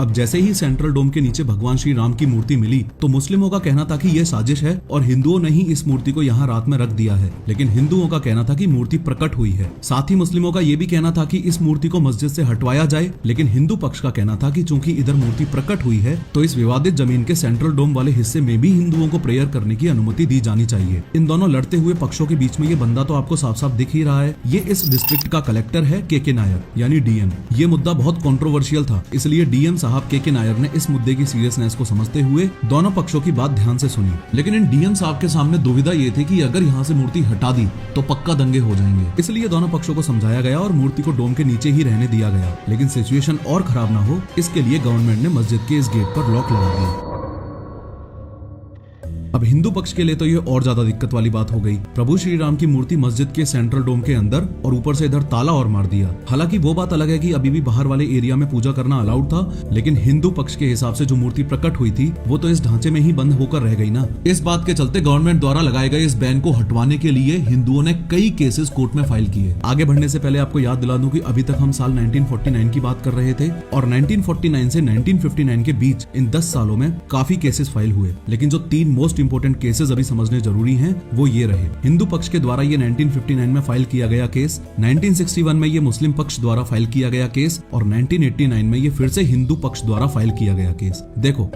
अब जैसे ही सेंट्रल डोम के नीचे भगवान श्री राम की मूर्ति मिली तो मुस्लिमों का कहना था कि यह साजिश है और हिंदुओं ने ही इस मूर्ति को यहाँ रात में रख दिया है, लेकिन हिंदुओं का कहना था कि मूर्ति प्रकट हुई है। साथ ही मुस्लिमों का यह भी कहना था कि इस मूर्ति को मस्जिद से हटवाया जाए, लेकिन हिंदू पक्ष का कहना था कि चूंकि इधर मूर्ति प्रकट हुई है तो इस विवादित जमीन के सेंट्रल डोम वाले हिस्से में भी हिंदुओं को प्रेयर करने की अनुमति दी जानी चाहिए। इन दोनों लड़ते हुए पक्षों के बीच में ये बंदा तो आपको साफ साफ दिख ही रहा है, ये इस डिस्ट्रिक्ट का कलेक्टर है के नायर यानी डीएम। ये मुद्दा बहुत कंट्रोवर्शियल था, इसलिए डीएम साहब के नायर ने इस मुद्दे की सीरियसनेस को समझते हुए दोनों पक्षों की बात ध्यान से सुनी। लेकिन इन डीएम साहब के सामने दुविधा ये थी कि अगर यहाँ से मूर्ति हटा दी तो पक्का दंगे हो जाएंगे, इसलिए दोनों पक्षों को समझाया गया और मूर्ति को डोम के नीचे ही रहने दिया गया। लेकिन सिचुएशन और खराब ना हो, इसके लिए गवर्नमेंट ने मस्जिद के इस गेट पर लॉक लगा दिया। अब हिंदू पक्ष के लिए तो ये और ज्यादा दिक्कत वाली बात हो गई। प्रभु श्री राम की मूर्ति मस्जिद के सेंट्रल डोम के अंदर और ऊपर से इधर ताला और मार दिया। हालांकि वो बात अलग है कि अभी भी बाहर वाले एरिया में पूजा करना अलाउड था, लेकिन हिंदू पक्ष के हिसाब से जो मूर्ति प्रकट हुई थी वो तो इस ढांचे में ही बंद होकर रह गई ना। इस बात के चलते गवर्नमेंट द्वारा लगाए गए इस बैन को हटवाने के लिए हिंदुओं ने कई केसेस कोर्ट में फाइल किए। आगे बढ़ने से पहले आपको याद दिला दूं कि अभी तक हम साल 1949 की बात कर रहे थे और 1949 से 1959 के बीच इन 10 सालों में काफी केसेस फाइल हुए, लेकिन जो 3 मोस्ट इंपोर्टेंट केसेस समझने जरूरी हैं वो ये रहे। हिंदू पक्ष के द्वारा ये 1959 में फाइल किया गया केस, 1961 में ये मुस्लिम पक्ष द्वारा फाइल किया गया केस और 1989 में ये फिर से हिंदू पक्ष द्वारा फाइल किया गया केस। देखो